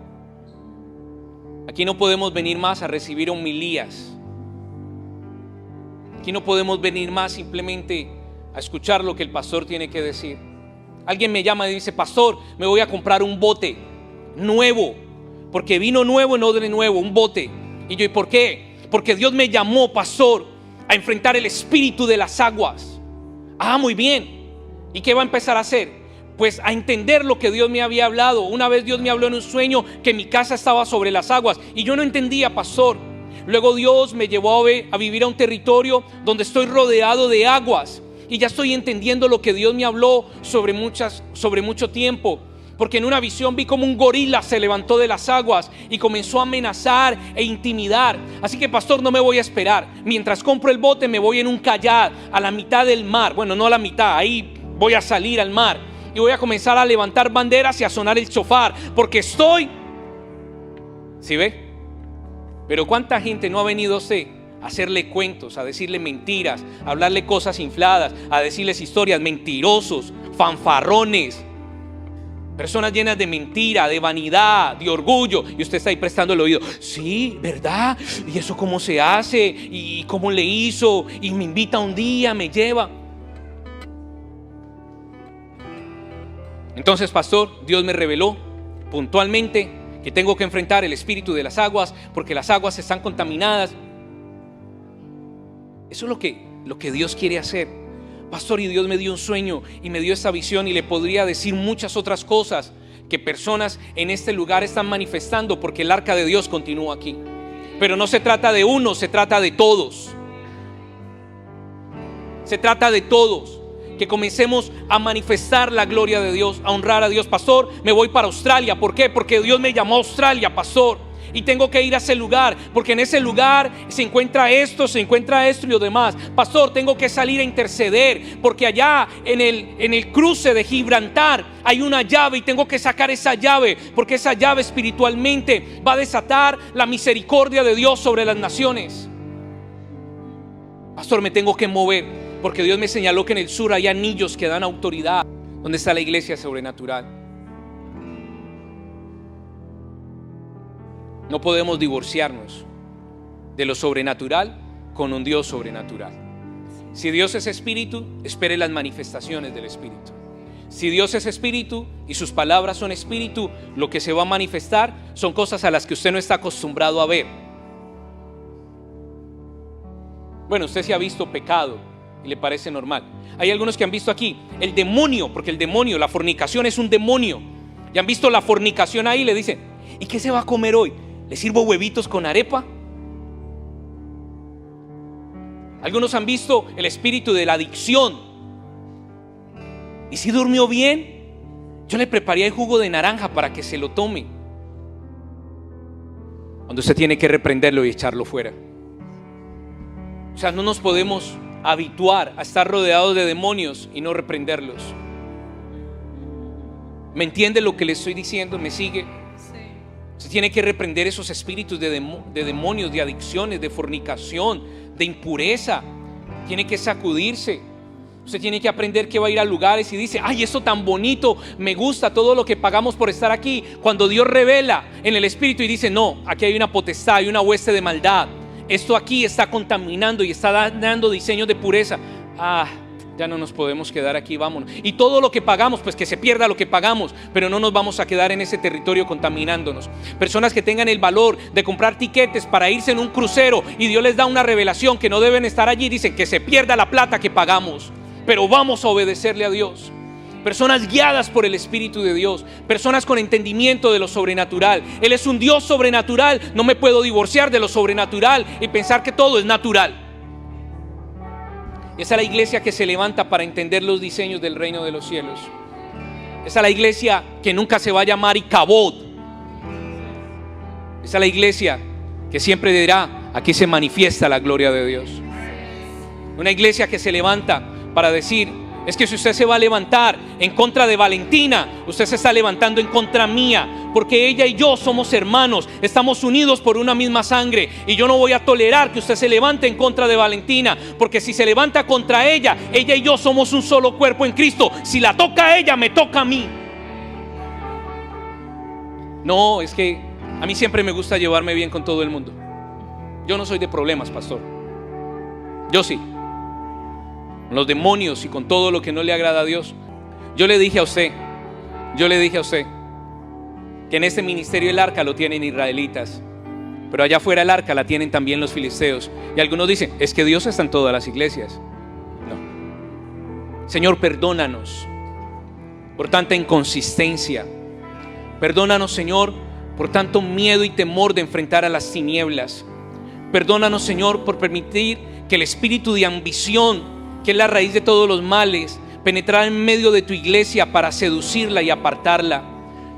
Aquí no podemos venir más a recibir homilías. Aquí no podemos venir más simplemente a escuchar lo que el pastor tiene que decir. Alguien me llama y dice, pastor, me voy a comprar un bote nuevo, porque vino nuevo en odre nuevo, un bote. Y yo, ¿y por qué? Porque Dios me llamó, pastor, a enfrentar el espíritu de las aguas. Ah, muy bien. ¿Y qué va a empezar a hacer? Pues a entender lo que Dios me había hablado. Una vez Dios me habló en un sueño que mi casa estaba sobre las aguas y yo no entendía, pastor. Luego Dios me llevó a vivir a un territorio donde estoy rodeado de aguas y ya estoy entendiendo lo que Dios me habló sobre mucho tiempo. Porque en una visión vi como un gorila se levantó de las aguas y comenzó a amenazar e intimidar. Así que, pastor, no me voy a esperar. Mientras compro el bote me voy en un kayak a la mitad del mar. Bueno, no a la mitad, ahí voy a salir al mar y voy a comenzar a levantar banderas y a sonar el shofar, porque estoy... ¿Sí ve? Pero ¿cuánta gente no ha venido a usted a hacerle cuentos, a decirle mentiras, a hablarle cosas infladas, a decirles historias? Mentirosos, fanfarrones, personas llenas de mentira, de vanidad, de orgullo. Y usted está ahí prestando el oído. Sí, ¿verdad? ¿Y eso cómo se hace? ¿Y cómo le hizo? Y me invita un día, me lleva. Entonces, pastor, Dios me reveló puntualmente que tengo que enfrentar el espíritu de las aguas, porque las aguas están contaminadas. Eso es lo que Dios quiere hacer, pastor. Y Dios me dio un sueño y me dio esta visión, y le podría decir muchas otras cosas que personas en este lugar están manifestando, porque el arca de Dios continúa aquí. Pero no se trata de uno, se trata de todos. Se trata de todos. Que comencemos a manifestar la gloria de Dios, a honrar a Dios. Pastor, me voy para Australia. ¿Por qué? Porque Dios me llamó a Australia, pastor, y tengo que ir a ese lugar, porque en ese lugar se encuentra esto y lo demás. Pastor, tengo que salir a interceder, porque allá en el cruce de Gibraltar hay una llave y tengo que sacar esa llave, porque esa llave espiritualmente va a desatar la misericordia de Dios sobre las naciones. Pastor, me tengo que mover, porque Dios me señaló que en el sur hay anillos que dan autoridad. ¿Dónde está la iglesia sobrenatural? No podemos divorciarnos de lo sobrenatural con un Dios sobrenatural. Si Dios es espíritu, espere las manifestaciones del espíritu. Si Dios es espíritu y sus palabras son espíritu, lo que se va a manifestar son cosas a las que usted no está acostumbrado a ver. Bueno, usted se ha visto pecado y le parece normal. Hay algunos que han visto aquí el demonio, porque el demonio, la fornicación es un demonio, y han visto la fornicación ahí y le dicen: ¿y qué se va a comer hoy? ¿Le sirvo huevitos con arepa? Algunos han visto el espíritu de la adicción. ¿Y si durmió bien? Yo le preparé el jugo de naranja para que se lo tome. Cuando usted tiene que reprenderlo y echarlo fuera. O sea, no nos podemos habituar a estar rodeados de demonios y no reprenderlos. ¿Me entiende lo que le estoy diciendo? ¿Me sigue? Se tiene que reprender esos espíritus de demonios, de adicciones, de fornicación, de impureza. Tiene que sacudirse. Usted tiene que aprender que va a ir a lugares y dice: ay, esto tan bonito, me gusta todo lo que pagamos por estar aquí. Cuando Dios revela en el espíritu y dice: no, aquí hay una potestad, hay una hueste de maldad. Esto aquí está contaminando y está dando diseños de pureza. Ya no nos podemos quedar aquí, vámonos. Y todo lo que pagamos, pues que se pierda lo que pagamos, pero no nos vamos a quedar en ese territorio contaminándonos. Personas que tengan el valor de comprar tiquetes para irse en un crucero y Dios les da una revelación que no deben estar allí, dicen que se pierda la plata que pagamos, pero vamos a obedecerle a Dios. Personas guiadas por el Espíritu de Dios, personas con entendimiento de lo sobrenatural. Él es un Dios sobrenatural. No me puedo divorciar de lo sobrenatural y pensar que todo es natural. Esa es la iglesia que se levanta para entender los diseños del reino de los cielos. Esa es la iglesia que nunca se va a llamar Icabod. Esa es la iglesia que siempre dirá: aquí se manifiesta la gloria de Dios. Una iglesia que se levanta para decir: es que si usted se va a levantar en contra de Valentina, usted se está levantando en contra mía, porque ella y yo somos hermanos, estamos unidos por una misma sangre, y yo no voy a tolerar que usted se levante en contra de Valentina, porque si se levanta contra ella, ella y yo somos un solo cuerpo en Cristo. Si la toca a ella, me toca a mí. No, es que a mí siempre me gusta llevarme bien con todo el mundo. Yo no soy de problemas, pastor. Yo sí. Con los demonios y con todo lo que no le agrada a Dios. Yo le dije a usted que en este ministerio el arca lo tienen israelitas, pero allá afuera el arca la tienen también los filisteos. Y algunos dicen, es que Dios está en todas las iglesias. No. Señor, perdónanos por tanta inconsistencia. Perdónanos, Señor, por tanto miedo y temor de enfrentar a las tinieblas. Perdónanos, Señor, por permitir que el espíritu de ambición, que es la raíz de todos los males, penetrara en medio de tu iglesia para seducirla y apartarla.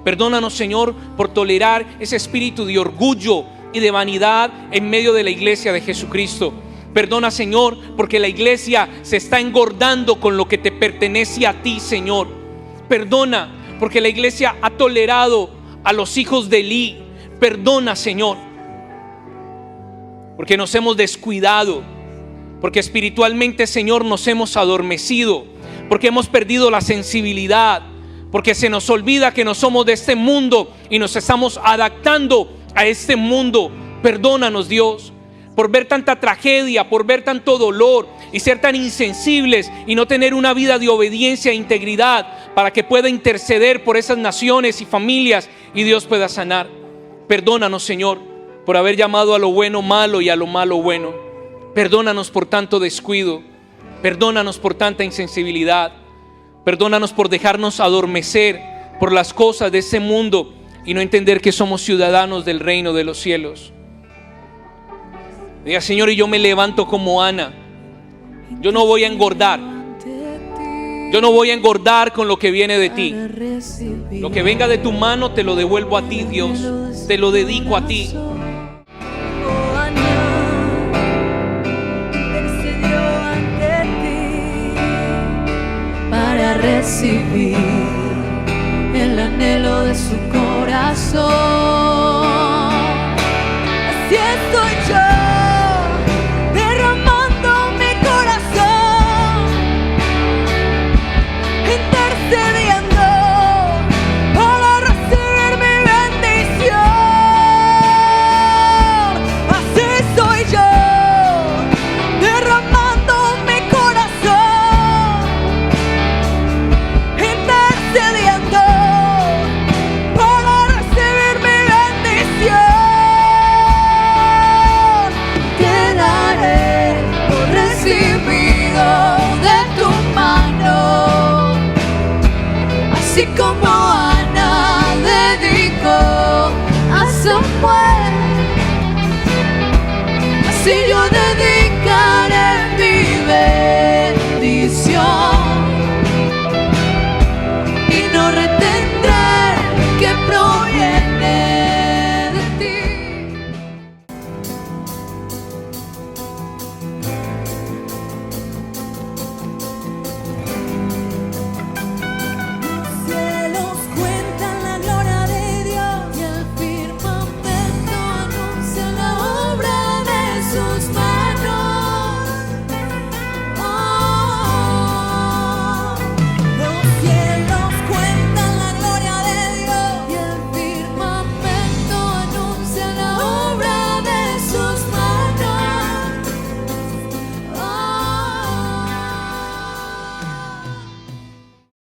Perdónanos, Señor, por tolerar ese espíritu de orgullo y de vanidad en medio de la iglesia de Jesucristo. Perdona, Señor, porque la iglesia se está engordando con lo que te pertenece a ti, Señor. Perdona, porque la iglesia ha tolerado a los hijos de Elí. Perdona, Señor, porque nos hemos descuidado, porque espiritualmente, Señor, nos hemos adormecido, porque hemos perdido la sensibilidad, porque se nos olvida que no somos de este mundo y nos estamos adaptando a este mundo. Perdónanos, Dios, por ver tanta tragedia, por ver tanto dolor y ser tan insensibles y no tener una vida de obediencia e integridad para que pueda interceder por esas naciones y familias y Dios pueda sanar. Perdónanos, Señor, por haber llamado a lo bueno malo y a lo malo bueno. Perdónanos por tanto descuido. Perdónanos por tanta insensibilidad. Perdónanos por dejarnos adormecer por las cosas de ese mundo y no entender que somos ciudadanos del reino de los cielos. Diga, Señor, y yo me levanto como Ana. Yo no voy a engordar. Yo no voy a engordar con lo que viene de ti. Lo que venga de tu mano te lo devuelvo a ti, Dios. Te lo dedico a ti. Para recibir el anhelo de su corazón.